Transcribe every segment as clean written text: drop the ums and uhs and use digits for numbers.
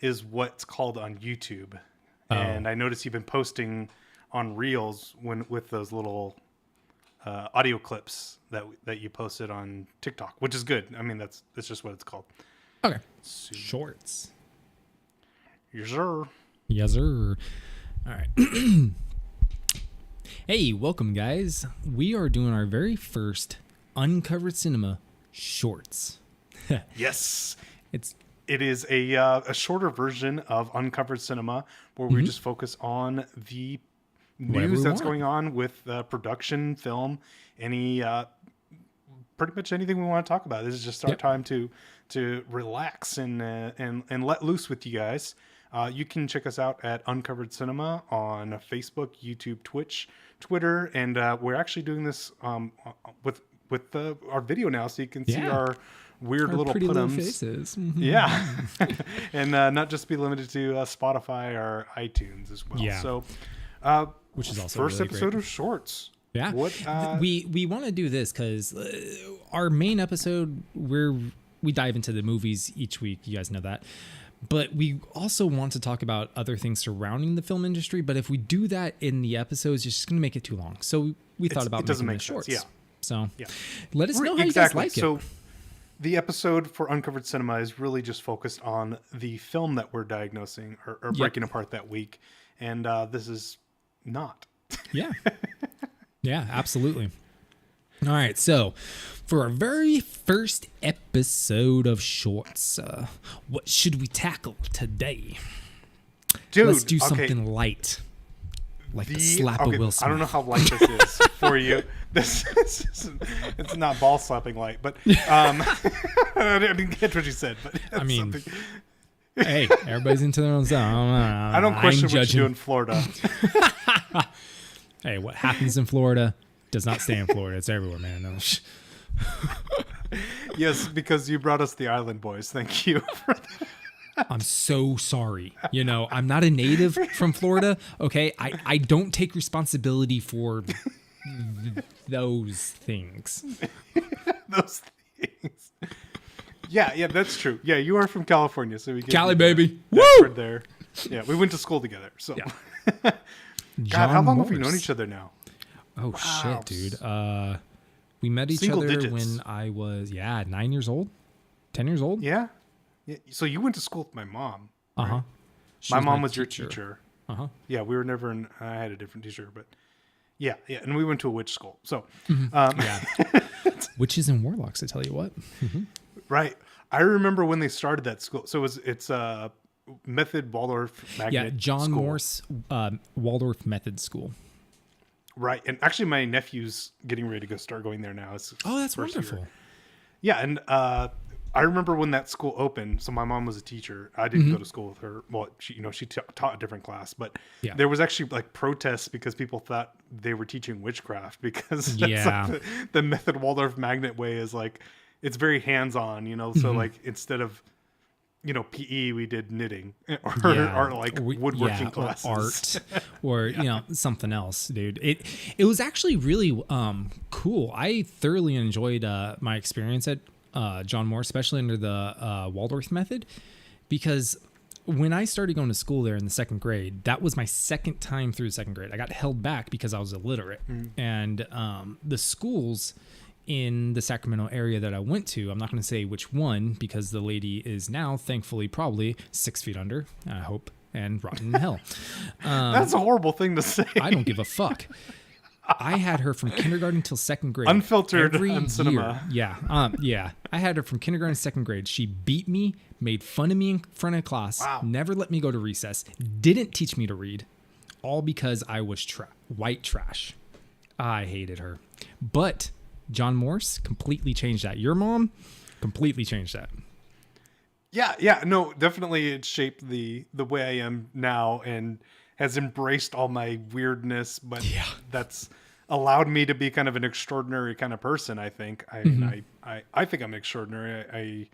is what's called on YouTube. Oh. And I noticed you've been posting on Reels with those little audio clips that you posted on TikTok, which is good. I mean, that's just what it's called. Okay. Shorts. Yes, sir. Yes, sir. All right. Hey, welcome, guys. We are doing our very first Uncovered Cinema shorts. Yes. It is a shorter version of Uncovered Cinema where we just focus on the news that's going on with production, film, any pretty much anything we want to talk about. This is just our time to relax and let loose with you guys. You can check us out at Uncovered Cinema on Facebook, YouTube, Twitch, Twitter, and we're actually doing this with our video now, so you can see our weird our little pretty little put-ems. faces. Yeah. And not just be limited to Spotify or iTunes as well. Yeah. So, Which is also first really episode great. of Shorts. Yeah. What we want to do this because our main episode, we dive into the movies each week. You guys know that. But we also want to talk about other things surrounding the film industry. But if we do that in the episodes, it's just going to make it too long. So we thought about making the shorts. Yeah. So let us know how you guys like it. So the episode for Uncovered Cinema is really just focused on the film that we're diagnosing or breaking apart that week. And this is not. Yeah. Yeah, absolutely. All right. So for our very first episode of Shorts, what should we tackle today? Dude, let's do something light. Like the slap of Will Smith. I don't know how light this is for you. It's not ball slapping light, but I didn't get what you said. But I mean, hey, everybody's into their own zone. I don't question what you do in Florida. Hey, what happens in Florida does not stay in Florida. It's everywhere, man. No. Yes, because you brought us the Island Boys. Thank you for that. I'm so sorry. You know, I'm not a native from Florida. Okay. I don't take responsibility for those things. Those things. Yeah, that's true. Yeah, you are from California, so we get Cali, baby. Woo! There. Yeah, we went to school together. So, yeah. God, how long have we known each other now? Oh shit, dude. We met each Single other digits. when I was 9 years old, 10 years old. Yeah. So you went to school with my mom. Uh huh. Right? My mom was your teacher. Uh huh. Yeah, we were never in. I had a different teacher, but yeah, and we went to a witch school. So, Witches and warlocks, I tell you what. Right. I remember when they started that school. So it's Method Waldorf Magnet. Yeah, John School. Morse Waldorf Method School. Right, and actually, my nephew's getting ready to go start going there now. Oh, that's first wonderful. year. Yeah, and I remember when that school opened. So my mom was a teacher. I didn't go to school with her. Well, she taught a different class, but there was actually like protests because people thought they were teaching witchcraft because that's like the Method Waldorf Magnet way is like it's very hands-on, So like instead of PE, we did knitting or like woodworking classes. Or art, or something else, dude. It was actually really cool. I thoroughly enjoyed my experience at John Moore, especially under the Waldorf method, because when I started going to school there in the second grade, that was my second time through second grade. I got held back because I was illiterate, and the schools in the Sacramento area that I went to, I'm not going to say which one because the lady is now thankfully probably 6 feet under, I hope, and rotten in hell. That's a horrible thing to say. I don't give a fuck. I had her from kindergarten till second grade. Unfiltered every on year. cinema. Yeah. I had her from kindergarten to second grade. She beat me, made fun of me in front of class, never let me go to recess, didn't teach me to read, all because I was white trash. I hated her. But John Morse completely changed that. Your mom completely changed that. Yeah, no, definitely it shaped the way I am now and has embraced all my weirdness, but that's allowed me to be kind of an extraordinary kind of person, I think. I think I'm extraordinary.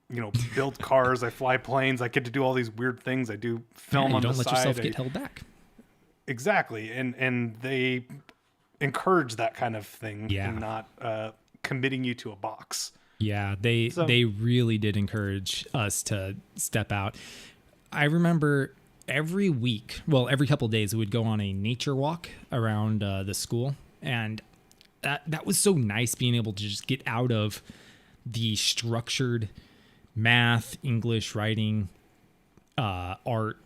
I build cars, I fly planes, I get to do all these weird things. I do film on the side. You don't let yourself get held back. Exactly. And they encourage that kind of thing and not committing you to a box. Yeah, they really did encourage us to step out. I remember every week, well, every couple of days, we would go on a nature walk around the school, and that was so nice being able to just get out of the structured math, English, writing, art,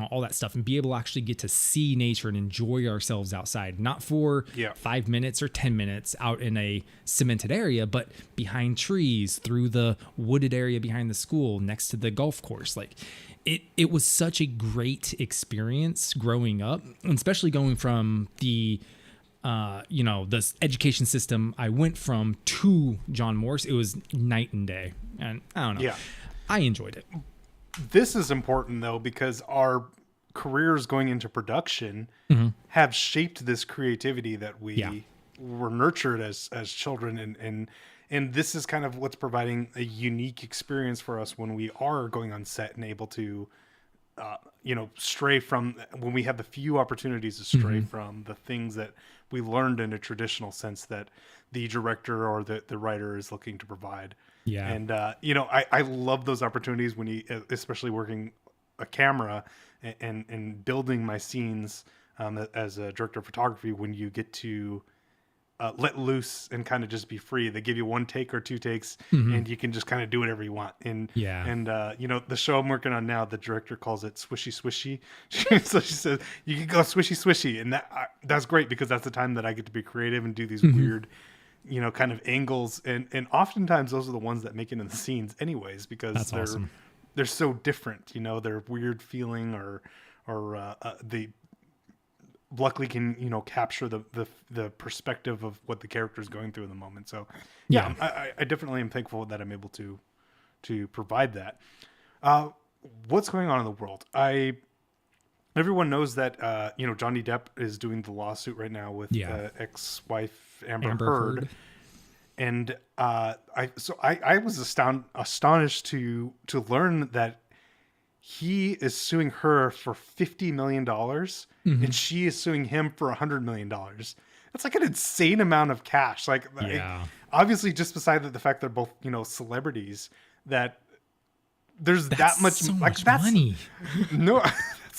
all that stuff, and be able to actually get to see nature and enjoy ourselves outside, not for 5 minutes or 10 minutes out in a cemented area, but behind trees, through the wooded area behind the school, next to the golf course. Like it was such a great experience growing up, and especially going from the this education system I went from to John Morse. It was night and day, and I don't know. Yeah. I enjoyed it. This is important though, because our careers going into production have shaped this creativity that we were nurtured as children, and this is kind of what's providing a unique experience for us when we are going on set and able to stray from, when we have the few opportunities to stray from the things that we learned in a traditional sense that the director or the writer is looking to provide. Yeah. And, I love those opportunities when you, especially working a camera and building my scenes as a director of photography, when you get to let loose and kind of just be free. They give you 1 take or 2 takes and you can just kind of do whatever you want. And, the show I'm working on now, the director calls it Swishy Swishy. So she says, you can go swishy swishy. And that's great, because that's the time that I get to be creative and do these weird, kind of angles. And oftentimes those are the ones that make it in the scenes anyways, because they're so different, they're weird feeling or they luckily can, capture the perspective of what the character is going through in the moment. So I definitely am thankful that I'm able to provide that. What's going on in the world? Everyone knows that, Johnny Depp is doing the lawsuit right now with ex-wife Amber Heard. And I was astonished to learn that he is suing her for $50 million and she is suing him for $100 million. That's like an insane amount of cash. Obviously, just beside the fact they're both, celebrities, that there's that much, so much money. No,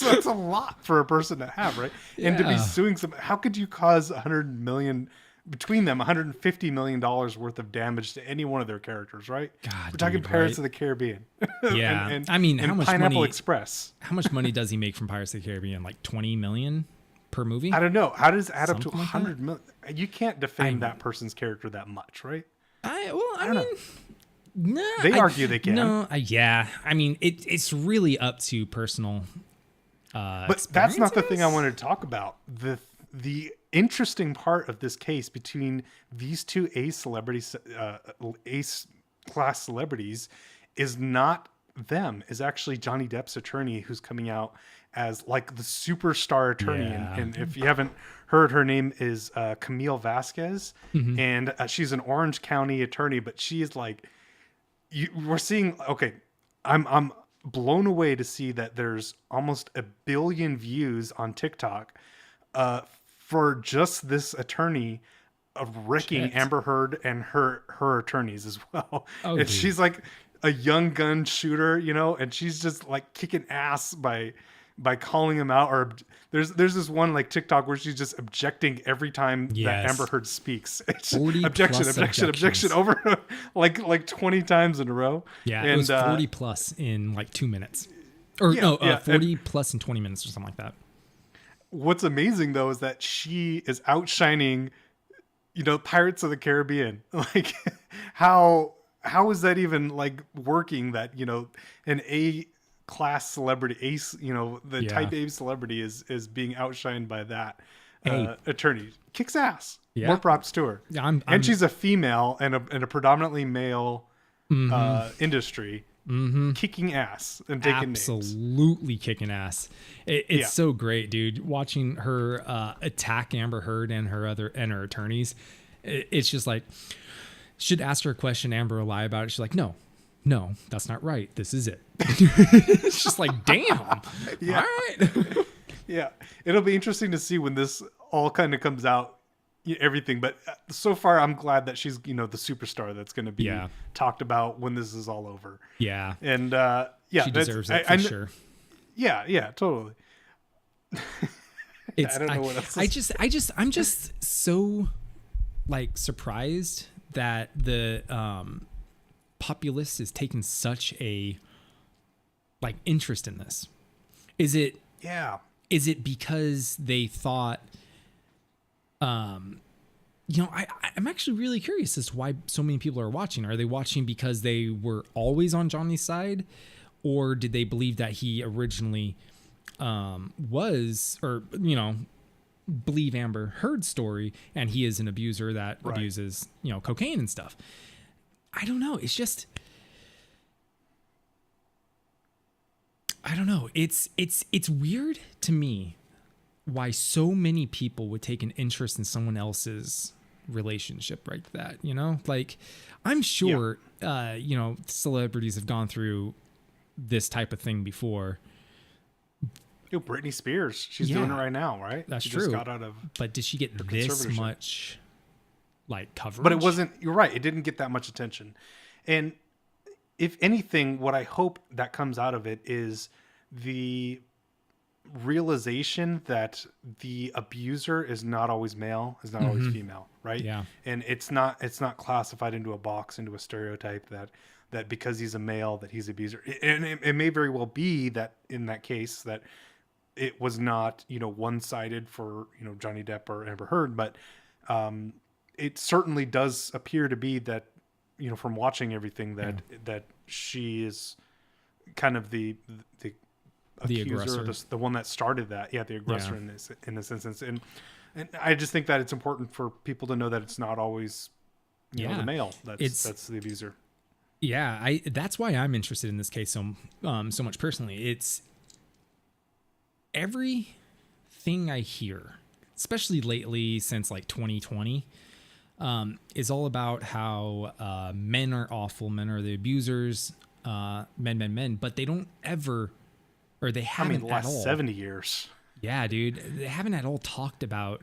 that's a lot for a person to have, right? Yeah. And to be suing how could you cause $100 million between them, $150 million worth of damage to any one of their characters, right? God, we're talking Pirates of the Caribbean. Yeah. and how much Pineapple money, Express. How much money does he make from Pirates of the Caribbean? Like 20 million per movie? I don't know. How does it add up to Something like 100 million? You can't defend that person's character that much, right? I mean, no. They argue they can. No, I mean, it's really up to personal but that's not the thing I wanted to talk about. The interesting part of this case between these two ace class celebrities is not them, is actually Johnny Depp's attorney, who's coming out as like the superstar attorney. And if you haven't heard, her name is Camille Vasquez, and she's an Orange County attorney, but she is like, we're seeing, okay, I'm blown away to see that there's almost 1 billion views on TikTok for just this attorney of wrecking Amber Heard and her attorneys as well. And she's like a young gun shooter, and she's just like kicking ass by calling him out. Or there's this one like TikTok where she's just objecting every time that Amber Heard speaks. Objection over like 20 times in a row. Yeah, it was 40 plus in like 2 minutes. Or 40 plus in 20 minutes or something like that. What's amazing though is that she is outshining, Pirates of the Caribbean. Like how is that even like working, that, an A class celebrity, ace, the type A celebrity is being outshined by that attorney. Kicks ass. Yeah. More props to her. Yeah, and she's a female in a predominantly male industry. Kicking ass and taking absolutely names. Kicking ass. It's so great, dude. Watching her attack Amber Heard and her attorneys. It's just like, should ask her a question, Amber will lie about it. She's like, no, that's not right. This is it. It's just like, damn. All right. Yeah. It'll be interesting to see when this all kind of comes out everything. But so far, I'm glad that she's the superstar that's going to be Yeah. talked about when this is all over. Yeah. And yeah, She deserves it for sure. Yeah, totally. It's, I don't know what else. I'm just so like surprised that the populace is taking such a like interest in this. Is it Yeah. because they thought, I'm actually really curious as to why so many people are watching. Are they watching because they were always on Johnny's side, or did they believe that he originally was, or believe Amber Heard's story and he is an abuser that Right. abuses cocaine and stuff? I don't know. It's just, I don't know. It's weird to me why so many people would take an interest in someone else's relationship like that. Like, I'm sure celebrities have gone through this type of thing before. Britney Spears, she's doing it right now, right? That's she true. Just got out of, but did she get this conservatorship. much like coverage? but it wasn't. You're right. It didn't get that much attention. And if anything, what I hope that comes out of it is the realization that the abuser is not always male, is not always female, right? Yeah. And it's not classified into a box, into a stereotype that because he's a male that he's abuser. And it may very well be that in that case that it was not, one-sided for, Johnny Depp or Amber Heard, but it certainly does appear to be that, from watching everything that she is kind of the accuser, aggressor. the one that started that. Yeah, the aggressor in this instance. And I just think that it's important for people to know that it's not always the male that's the abuser. Yeah, that's why I'm interested in this case so much personally. It's everything I hear, especially lately since like 2020, is all about how men are awful, men are the abusers, men, but they don't ever, or they haven't the last at all. 70 years. Yeah, dude, they haven't at all talked about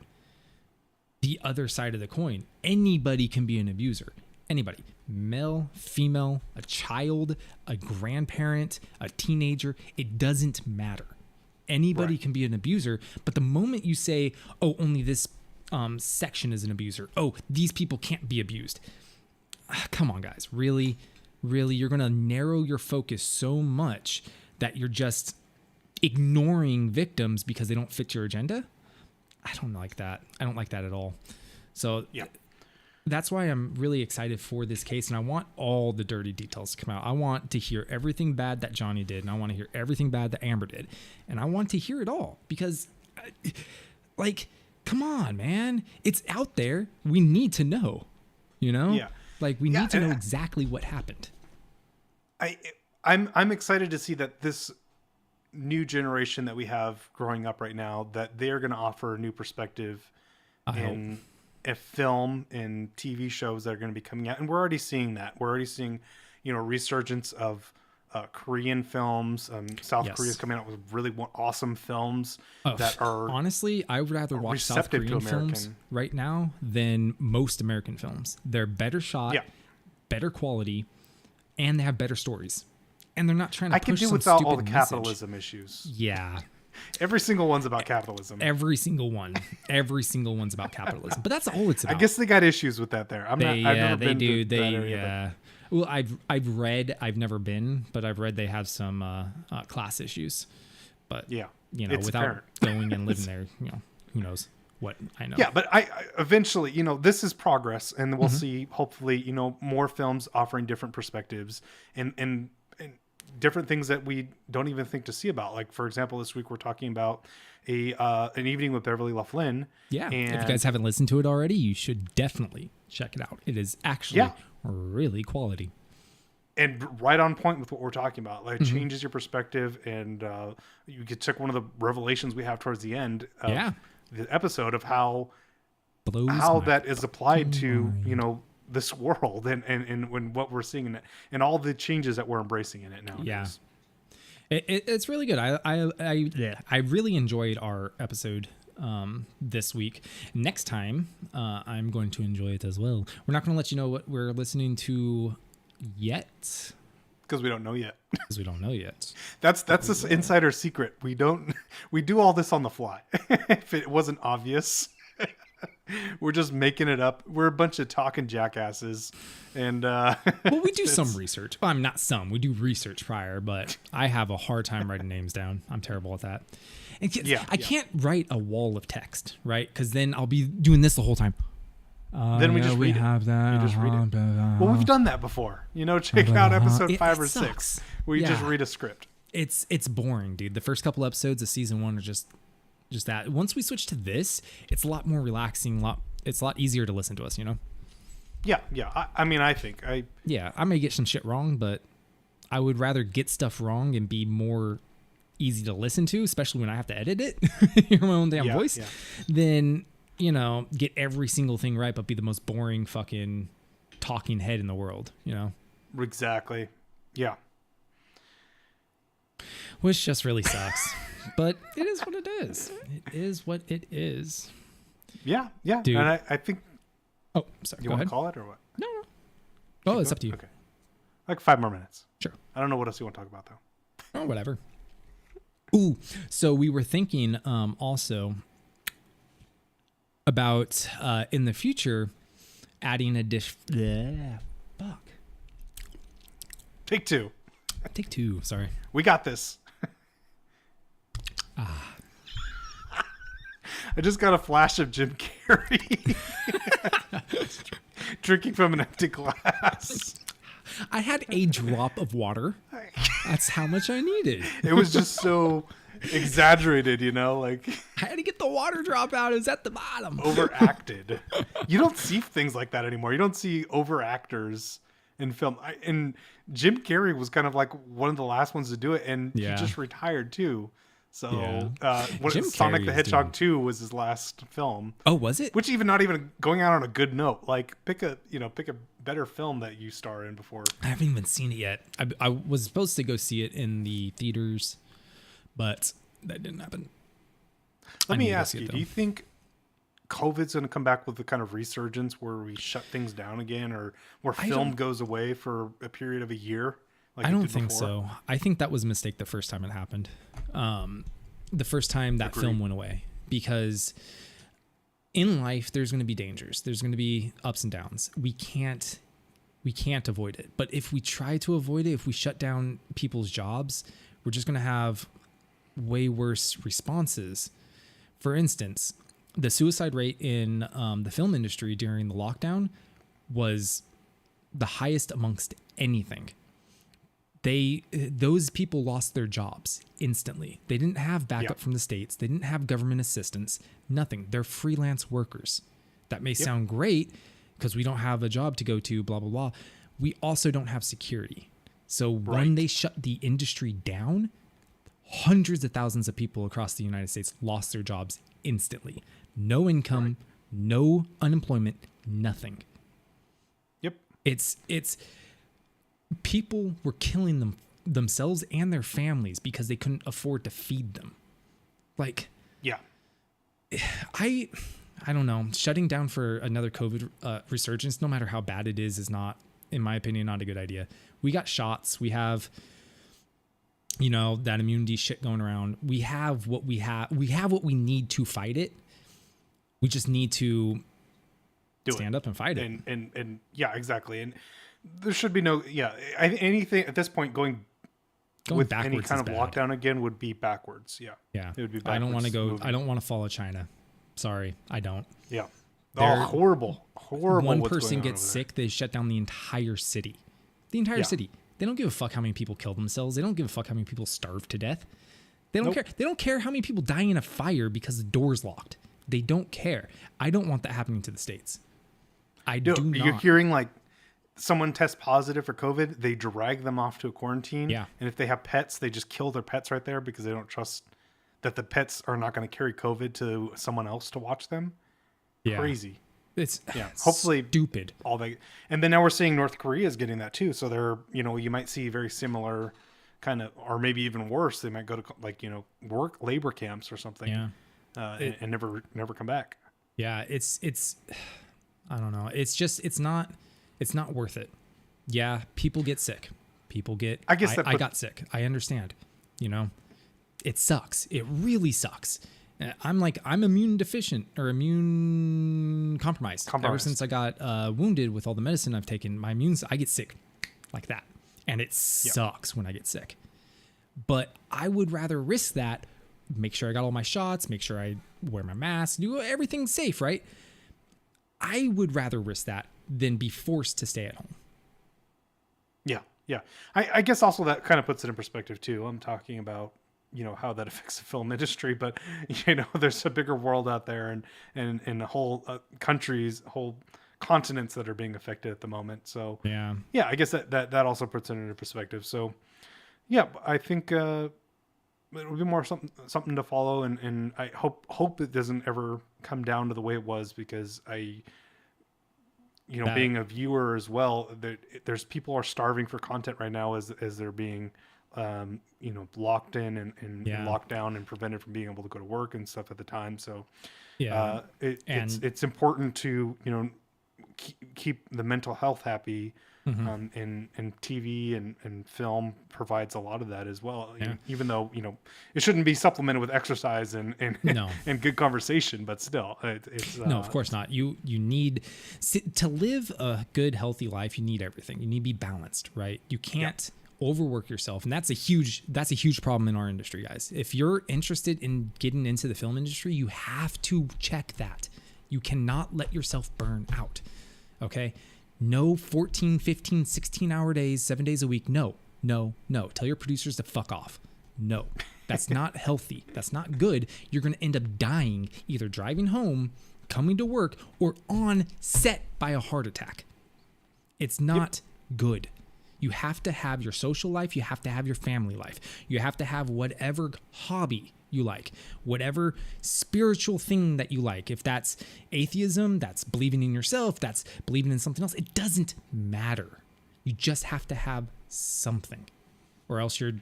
the other side of the coin. Anybody can be an abuser. Anybody, male, female, a child, a grandparent, a teenager, it doesn't matter. Anybody can be an abuser, but the moment you say, oh, only this section is an abuser, oh, these people can't be abused. Come on, guys. Really, you're going to narrow your focus so much that you're just ignoring victims because they don't fit your agenda? I don't like that. I don't like that at all. So Yeah. That's why I'm really excited for this case, and I want all the dirty details to come out. I want to hear everything bad that Johnny did, and I want to hear everything bad that Amber did, and I want to hear it all because, like, come on, man, it's out there. We need to know, Yeah. like we need to know exactly what happened. I'm excited to see that this new generation that we have growing up right now, that they're going to offer a new perspective in a film and TV shows that are going to be coming out. And we're already seeing that. We're already seeing, resurgence of Korean films. South Korea's coming out with really awesome films that are honestly, I would rather watch South Korean films right now than most American films. They're better shot, better quality, and they have better stories. And they're not trying to push some without all the stupid capitalism issues. Yeah. Every single one's about capitalism. Every single one. Every single one's about capitalism. But that's all it's about. I guess they got issues with that there. I've never been to that area. Yeah. Well, I've read, I've never been, but I've read they have some class issues. But it's without apparent. going and living there, who knows what I know. Yeah, but I eventually, this is progress, and we'll see hopefully, more films offering different perspectives and different things that we don't even think to see about. Like, for example, this week we're talking about an evening with Beverly Loughlin. Yeah. And if you guys haven't listened to it already, you should definitely check it out. It is actually really quality. And right on point with what we're talking about. Like, it changes your perspective, and you could check one of the revelations we have towards the end of the episode of how that is applied to, this world and when what we're seeing in it and all the changes that we're embracing in it now. Yeah. It's really good. I really enjoyed our episode this week. Next time, I'm going to enjoy it as well. We're not going to let you know what we're listening to yet. Because we don't know yet. Because we don't know yet. That's this insider secret. We do all this on the fly. If it wasn't obvious, we're just making it up. We're a bunch of talking jackasses, and well, we do some research. Well, I'm not some. We do research prior, but I have a hard time writing names down. I'm terrible at that. And I can't write a wall of text, right? Because then I'll be doing this the whole time. Then we just read it. We just read it. Well, we've done that before. Check out episode 5 or 6. Where you just read a script. It's boring, dude. The first couple episodes of season 1 are just that. Once we switch to this, it's a lot more relaxing. It's a lot easier to listen to us. Yeah. I mean, I think I may get some shit wrong, but I would rather get stuff wrong and be more easy to listen to, especially when I have to edit it, hear my own damn voice, than get every single thing right, but be the most boring fucking talking head in the world, Exactly. Yeah. Which just really sucks. But it is what it is. It is what it is. Yeah. Dude. And I think... Oh, sorry. You want to call it or what? No. Oh, it's up to you. Okay. Like 5 more minutes. Sure. I don't know what else you want to talk about, though. Oh, whatever. Ooh, so we were thinking also... about in the future adding a dish. Fuck. Take two. Sorry. We got this. I just got a flash of Jim Carrey drinking from an empty glass. I had a drop of water. That's how much I needed. It was just so exaggerated, like I had to get the water drop out. It was at the bottom. Overacted. You don't see things like that anymore. You don't see over actors in film. And Jim Carrey was kind of like one of the last ones to do it, and he just retired too. So Sonic the Hedgehog 2 was his last film. Oh, was it? Which not even going out on a good note. Like pick a better film that you star in before. I haven't even seen it yet. I was supposed to go see it in the theaters, but that didn't happen. Let me ask you, do you think COVID's going to come back with the kind of resurgence where we shut things down again, or where film goes away for a period of a year? Like I don't think so. I think that was a mistake the first time it happened. The first time that film went away, because in life there's going to be dangers. There's going to be ups and downs. We can't avoid it. But if we try to avoid it, if we shut down people's jobs, we're just going to have way worse responses. For instance, the suicide rate in the film industry during the lockdown was the highest amongst anything. Those people lost their jobs instantly. They didn't have backup from the states. They didn't have government assistance, nothing. They're freelance workers. That may sound great because we don't have a job to go to, blah, blah, blah. We also don't have security. So when they shut the industry down, hundreds of thousands of people across the United States lost their jobs instantly. No income, no unemployment, nothing. Yep. It's people were killing themselves and their families because they couldn't afford to feed them. Like, I don't know. Shutting down for another COVID resurgence, no matter how bad it is not, in my opinion, not a good idea. We got shots. We have, that immunity shit going around. We have what we have. We have what we need to fight it. We just need to stand up and fight it. And yeah, exactly. And there should be no, anything at this point going with any kind of lockdown again would be backwards. Yeah. It would be backwards. I don't want to go, I don't want to follow China. Sorry, I don't. Yeah. Horrible. One person gets sick, they shut down the entire city. The entire city. They don't give a fuck how many people kill themselves. They don't give a fuck how many people starve to death. They don't care. They don't care how many people die in a fire because the door's locked. They don't care. I don't want that happening to the States. I do not. You're hearing like someone tests positive for COVID, they drag them off to a quarantine. Yeah. And if they have pets, they just kill their pets right there because they don't trust that the pets are not going to carry COVID to someone else to watch them. Yeah. Crazy. It's hopefully stupid. All they, and then now we're seeing North Korea is getting that too. So they're, you might see very similar kind of, or maybe even worse. They might go to like, work labor camps or something. Yeah. and never come back. Yeah, it's I don't know. It's not worth it. Yeah, people get sick. I got sick. I understand. It sucks. It really sucks. I'm immune deficient or immune compromised. Ever since I got wounded with all the medicine I've taken, I get sick like that. And it sucks when I get sick. But I would rather risk that, make sure I got all my shots, make sure I wear my mask, do everything safe, right? I would rather risk that than be forced to stay at home. Yeah. I guess also that kind of puts it in perspective too. I'm talking about, how that affects the film industry, but there's a bigger world out there and whole countries, whole continents that are being affected at the moment. So yeah, I guess that also puts it into perspective. So yeah, I think it will be more something to follow, and I hope it doesn't ever come down to the way it was, because being a viewer as well, there's people are starving for content right now as they're being locked in and locked down and prevented from being able to go to work and stuff at the time. So it's important to keep the mental health happy. And TV and film provides a lot of that as well. Even though it shouldn't be supplemented with exercise and and good conversation, but still, it's no, of course not. You need to live a good, healthy life. You need everything. You need to be balanced, right? You can't overwork yourself, and that's a huge problem in our industry, guys. If you're interested in getting into the film industry, you have to check that. You cannot let yourself burn out. Okay. No 14, 15, 16-hour days, 7 days a week. No. Tell your producers to fuck off. No, that's not healthy. That's not good. You're going to end up dying, either driving home, coming to work, or on set by a heart attack. It's not good. You have to have your social life. You have to have your family life. You have to have whatever hobby you like, whatever spiritual thing that you like. If that's atheism, that's believing in yourself, that's believing in something else, it doesn't matter. You just have to have something, or else you're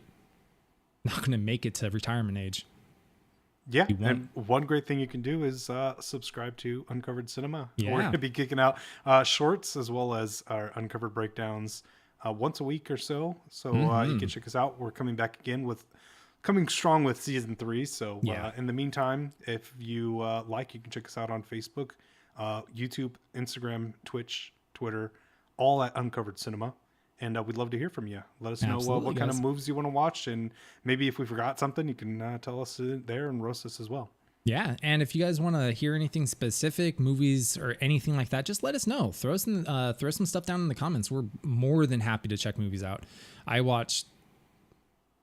not going to make it to retirement age. Yeah, and one great thing you can do is subscribe to Uncovered Cinema. Yeah. We're going to be kicking out shorts as well as our Uncovered breakdowns once a week or so. So you can check us out. We're coming back again coming strong with season 3. So in the meantime, if you you can check us out on Facebook, YouTube, Instagram, Twitch, Twitter, all at Uncovered Cinema. And we'd love to hear from you. Let us know what kind of movies you want to watch. And maybe if we forgot something, you can tell us there and roast us as well. Yeah. And if you guys want to hear anything specific, movies or anything like that, just let us know. Throw some stuff down in the comments. We're more than happy to check movies out. I watch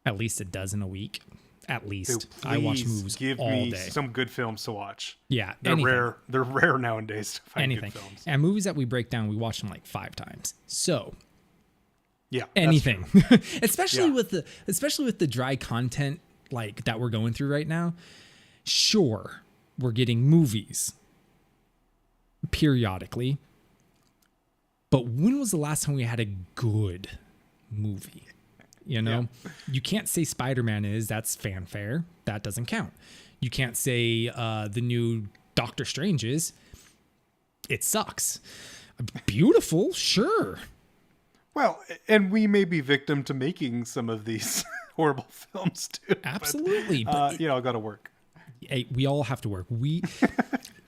at least a dozen a week. At least. Dude, I watch movies give all me day. Some good films to watch. Yeah. They're rare nowadays to find good films. And movies that we break down, we watch them like 5 times. So yeah, anything. especially with the dry content like that we're going through right now. Sure, we're getting movies periodically. But when was the last time we had a good movie? You can't say Spider-Man that's fanfare. That doesn't count. You can't say the new Doctor Strange is. It sucks. Beautiful, sure. Well, and we may be victim to making some of these horrible films too. Absolutely. But I got to work. Hey, we all have to work.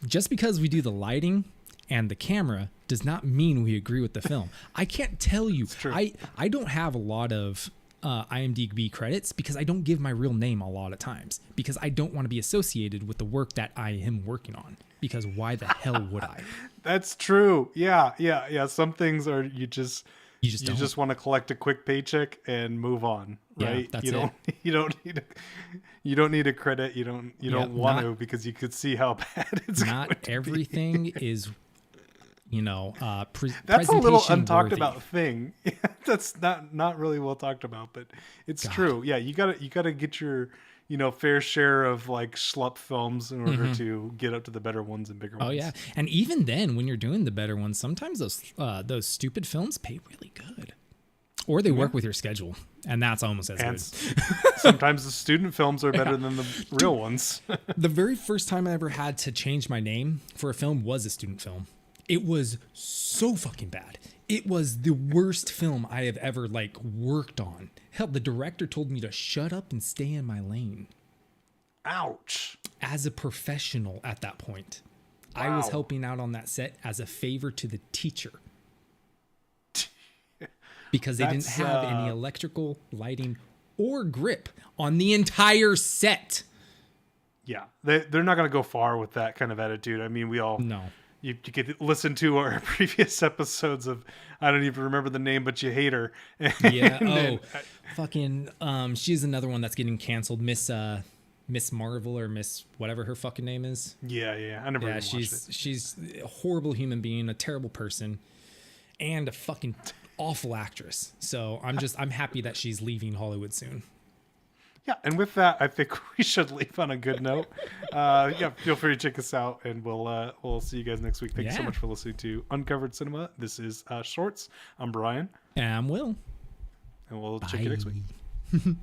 Just because we do the lighting and the camera does not mean we agree with the film. I can't tell you. I don't have a lot of IMDb credits because I don't give my real name a lot of times because I don't want to be associated with the work that I am working on. Because why the hell would I? That's true. Yeah. Some things are you just want to collect a quick paycheck and move on, right? Yeah, that's you don't need a credit. You don't want to because you could see how bad it's not going to everything be. is that's a little untalked about thing. That's not really well talked about, but it's true. Yeah, you gotta get your fair share of like schlup films in order to get up to the better ones and bigger ones. Oh yeah, and even then, when you're doing the better ones, sometimes those stupid films pay really good. Or they work with your schedule, and that's almost as And good. sometimes the student films are better than the real ones. The very first time I ever had to change my name for a film was a student film. It was so fucking bad. It was the worst film I have ever worked on. Hell, the director told me to shut up and stay in my lane. Ouch. As a professional at that point, I was helping out on that set as a favor to the teacher. Because they didn't have any electrical, lighting, or grip on the entire set. Yeah, they're not going to go far with that kind of attitude. I mean, we all... No. You could listen to our previous episodes of, I don't even remember the name, but you hate her. Yeah. Fucking. She's another one that's getting canceled. Miss Marvel or Miss whatever her fucking name is. Yeah. I never even watched it. She's a horrible human being, a terrible person, and a fucking awful actress. So I'm happy that she's leaving Hollywood soon. Yeah, and with that, I think we should leave on a good note. Feel free to check us out, and we'll see you guys next week. Thank you so much for listening to Uncovered Cinema. This is Shorts. I'm Brian. And I'm Will. And we'll check you next week.